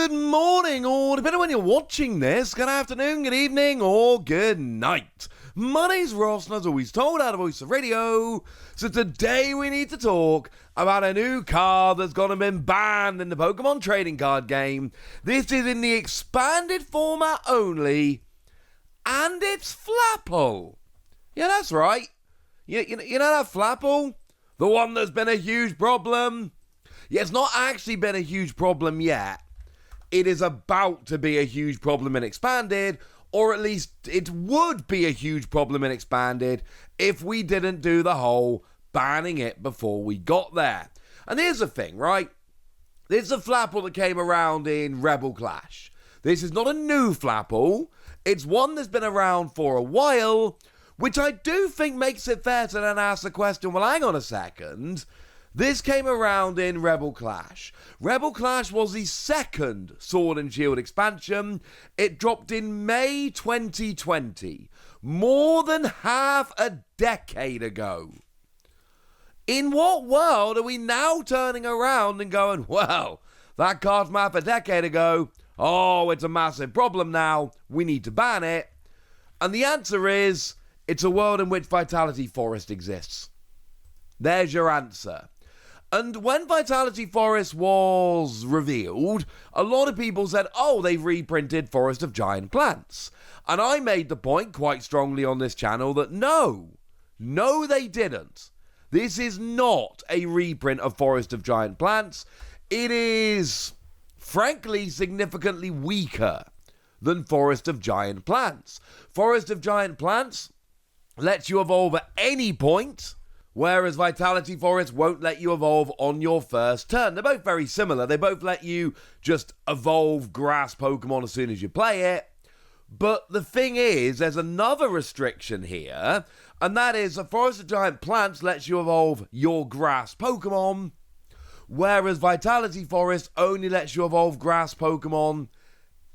Good morning, or depending on when you're watching this, good afternoon, good evening, or good night. My name's Ross, and as always told out of Voice of Radio, so today we need to talk about a new card that's gone and been banned in the Pokemon trading card game. This is in the expanded format only, and it's Flapple. Yeah, that's right. You know that Flapple? The one that's been a huge problem? Yeah, it's not actually been a huge problem yet. It is about to be a huge problem in Expanded, or at least it would be a huge problem in Expanded if we didn't do the whole banning it before we got there. And here's the thing, right? This is a Flapple that came around in Rebel Clash. This is not a new Flapple. It's one that's been around for a while, which I do think makes it fair to then ask the question, well, hang on a second. This came around in Rebel Clash. Rebel Clash was the second Sword and Shield expansion. It dropped in May 2020, more than half a decade ago. In what world are we now turning around and going, well, that card from half a decade ago, oh, it's a massive problem now, we need to ban it? And the answer is, it's a world in which Vitality Forest exists. There's your answer. And when Vitality Forest was revealed, a lot of people said, oh, they've reprinted Forest of Giant Plants. And I made the point quite strongly on this channel that no, they didn't. This is not a reprint of Forest of Giant Plants. It is, frankly, significantly weaker than Forest of Giant Plants. Forest of Giant Plants lets you evolve at any point, whereas Vitality Forest won't let you evolve on your first turn. They're both very similar. They both let you just evolve grass Pokemon as soon as you play it. But the thing is, there's another restriction here, and that is that Forest of Giant Plants lets you evolve your grass Pokemon, whereas Vitality Forest only lets you evolve grass Pokemon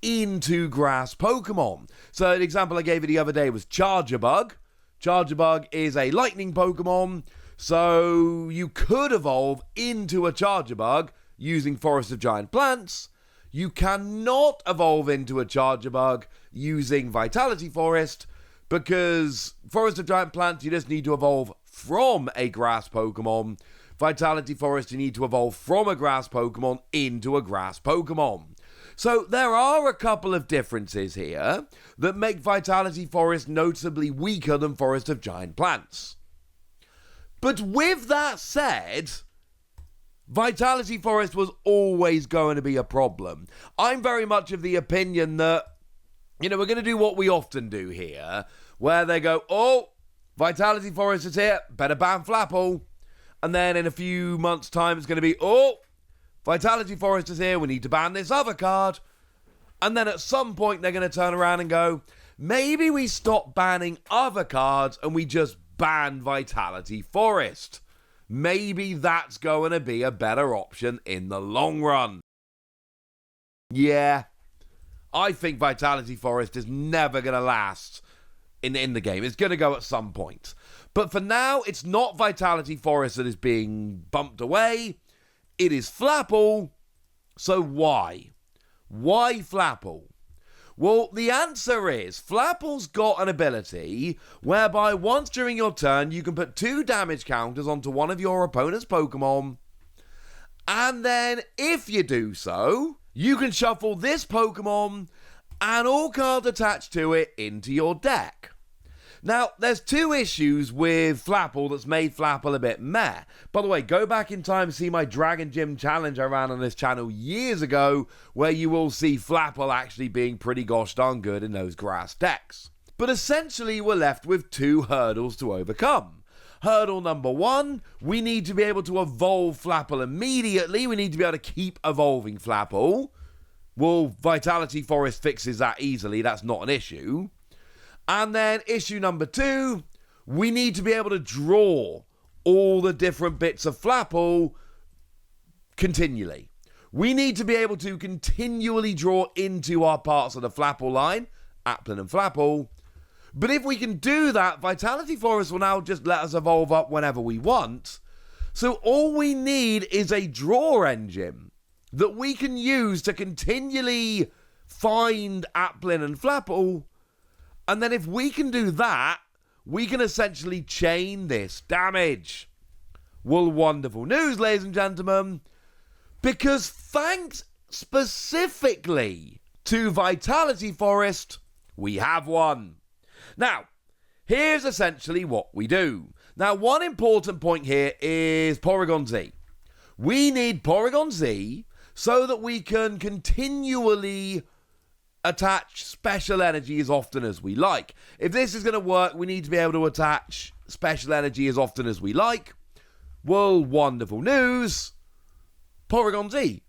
into grass Pokemon. So the example I gave you the other day was Charjabug. Charjabug is a lightning Pokemon, so you could evolve into a Charjabug using Forest of Giant Plants. You cannot evolve into a Charjabug using Vitality Forest, because Forest of Giant Plants, you just need to evolve from a grass Pokemon. Vitality Forest, you need to evolve from a grass Pokemon into a grass Pokemon. So there are a couple of differences here that make Vitality Forest noticeably weaker than Forest of Giant Plants. But with that said, Vitality Forest was always going to be a problem. I'm very much of the opinion that, we're going to do what we often do here, where they go, oh, Vitality Forest is here, better ban Flapple. And then in a few months' time, it's going to be, oh, Vitality Forest is here, we need to ban this other card. And then at some point they're going to turn around and go, maybe we stop banning other cards and we just ban Vitality Forest. Maybe that's going to be a better option in the long run. Yeah, I think Vitality Forest is never going to last in the game. It's going to go at some point. But for now, it's not Vitality Forest that is being bumped away. It is Flapple. So why? Why Flapple? Well, the answer is Flapple's got an ability whereby once during your turn you can put 2 damage counters onto one of your opponent's Pokemon, and then if you do so, you can shuffle this Pokemon and all cards attached to it into your deck. Now, there's 2 issues with Flapple that's made Flapple a bit meh. By the way, go back in time and see my Dragon Gym challenge I ran on this channel years ago, where you will see Flapple actually being pretty gosh darn good in those grass decks. But essentially, we're left with 2 hurdles to overcome. Hurdle number 1, we need to be able to evolve Flapple immediately. We need to be able to keep evolving Flapple. Well, Vitality Forest fixes that easily. That's not an issue. And then issue number 2, we need to be able to draw all the different bits of Flapple continually. We need to be able to continually draw into our parts of the Flapple line, Applin and Flapple. But if we can do that, Vitality Forest will now just let us evolve up whenever we want. So all we need is a draw engine that we can use to continually find Applin and Flapple. And then if we can do that, we can essentially chain this damage. Well, wonderful news, ladies and gentlemen, because thanks specifically to Vitality Forest, we have one. Now, here's essentially what we do. Now, one important point here is Porygon Z. We need Porygon Z so that we can continually attach special energy as often as we like. If this is going to work, we need to be able to attach special energy as often as we like. Well, wonderful news. Porygon Z.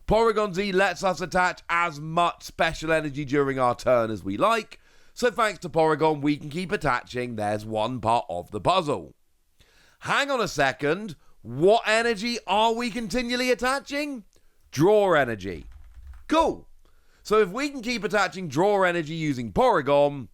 Porygon Z lets us attach as much special energy during our turn as we like. So thanks to Porygon, we can keep attaching. There's one part of the puzzle. Hang on a second. What energy are we continually attaching? Draw energy. Cool. So if we can keep attaching draw energy using Porygon,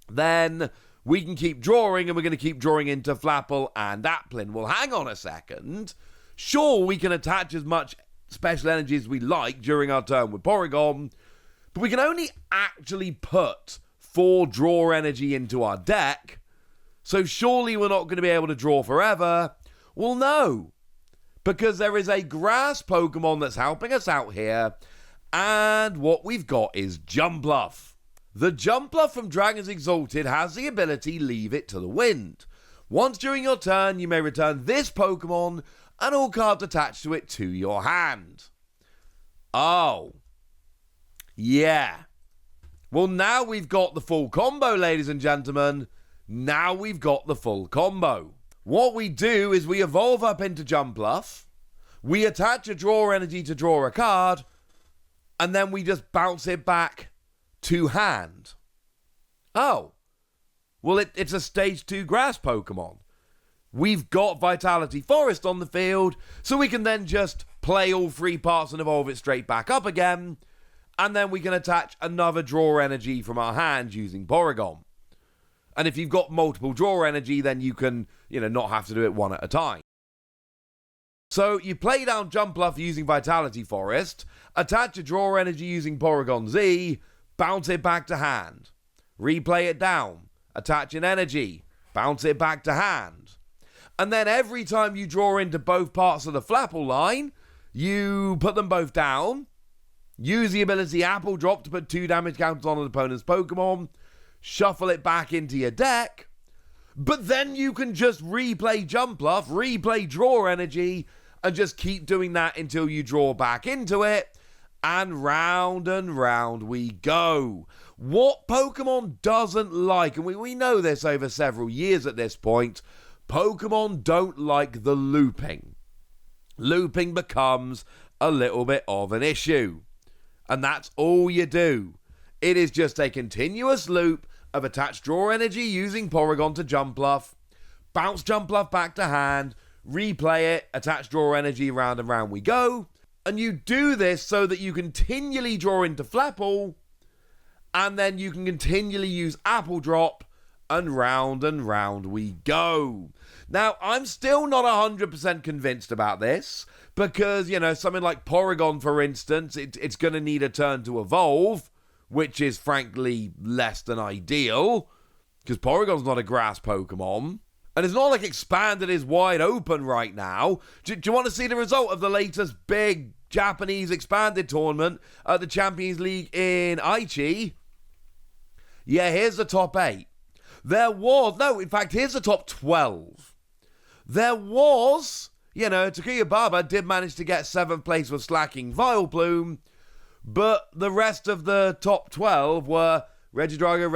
then we can keep drawing, and we're going to keep drawing into Flapple and Applin. Well, hang on a second. Sure, we can attach as much special energy as we like during our turn with Porygon, but we can only actually put 4 draw energy into our deck, so surely we're not going to be able to draw forever. Well, no, because there is a grass Pokemon that's helping us out here, and what we've got is Jumpluff. The Jumpluff from Dragons Exalted has the ability Leave It to the Wind. Once during your turn, you may return this Pokemon and all cards attached to it to your hand. Oh. Yeah. Well, now we've got the full combo, ladies and gentlemen. Now we've got the full combo. What we do is we evolve up into Jumpluff, we attach a draw energy to draw a card, and then we just bounce it back to hand. Oh. Well, it's a stage 2 grass Pokemon. We've got Vitality Forest on the field, so we can then just play all 3 parts and evolve it straight back up again, and then we can attach another draw energy from our hand using Porygon. And if you've got multiple draw energy, then you can, not have to do it one at a time. So you play down Jumpluff using Vitality Forest, attach a draw energy using Porygon Z, bounce it back to hand, replay it down, attach an energy, bounce it back to hand. And then every time you draw into both parts of the Flapple line, you put them both down, use the ability Apple Drop to put 2 damage counters on an opponent's Pokemon, shuffle it back into your deck, but then you can just replay Jumpluff, replay draw energy, and just keep doing that until you draw back into it, and round we go. What Pokemon doesn't like, and we know this over several years at this point, Pokemon don't like the looping. Looping becomes a little bit of an issue. And that's all you do. It is just a continuous loop of attach draw energy using Porygon to Jumpluff, bounce Jumpluff back to hand, replay it, attach draw energy, round and round we go. And you do this so that you continually draw into Flapple, and then you can continually use Apple Drop, and round we go. Now, I'm still not 100% convinced about this, because, something like Porygon, for instance, it's going to need a turn to evolve, which is frankly less than ideal, because Porygon's not a grass Pokemon. And it's not like Expanded is wide open right now. Do you want to see the result of the latest big Japanese Expanded tournament at the Champions League in Aichi? Yeah, here's the top 8. Here's the top 12. There was, Takuya Baba did manage to get 7th place with Slacking Vileplume, but the rest of the top 12 were Regidrago,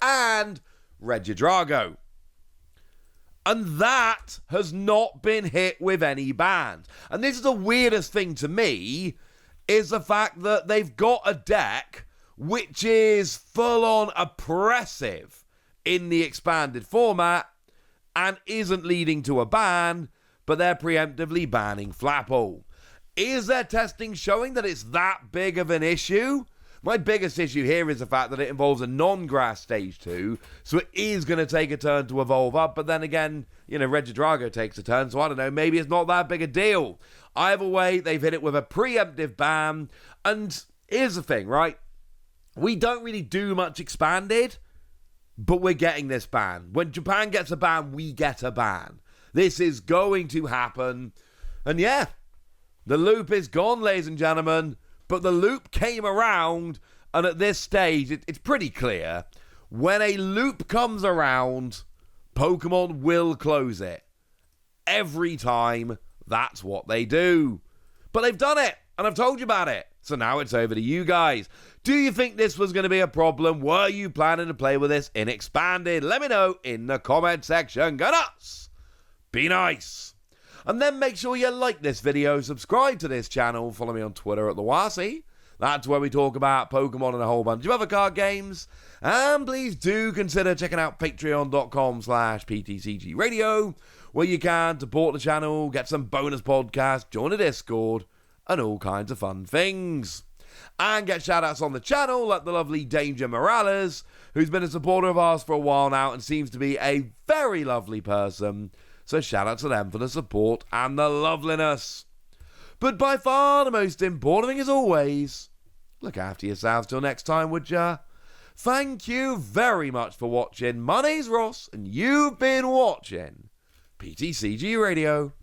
and Regidrago. And that has not been hit with any bans. And this is the weirdest thing to me, is the fact that they've got a deck which is full-on oppressive in the expanded format and isn't leading to a ban, but they're preemptively banning Flapple. Is their testing showing that it's that big of an issue? My biggest issue here is the fact that it involves a non-grass stage 2, so it is going to take a turn to evolve up, but then again, Regidrago takes a turn, so I don't know, maybe it's not that big a deal. Either way, they've hit it with a preemptive ban, and here's the thing, right? We don't really do much expanded, but we're getting this ban. When Japan gets a ban, we get a ban. This is going to happen, and yeah, the loop is gone, ladies and gentlemen. But the loop came around, and at this stage, it's pretty clear. When a loop comes around, Pokemon will close it. Every time, that's what they do. But they've done it, and I've told you about it. So now it's over to you guys. Do you think this was going to be a problem? Were you planning to play with this in Expanded? Let me know in the comment section. Go nuts! Be nice! And then make sure you like this video, subscribe to this channel, follow me on Twitter at TheWasi. That's where we talk about Pokemon and a whole bunch of other card games. And please do consider checking out patreon.com/PTCGradio, where you can support the channel, get some bonus podcasts, join a Discord, and all kinds of fun things. And get shoutouts on the channel like the lovely Danger Morales, who's been a supporter of ours for a while now and seems to be a very lovely person. So shout out to them for the support and the loveliness. But by far the most important thing is always, look after yourselves till next time, would ya? Thank you very much for watching. My name's Ross, and you've been watching PTCG Radio.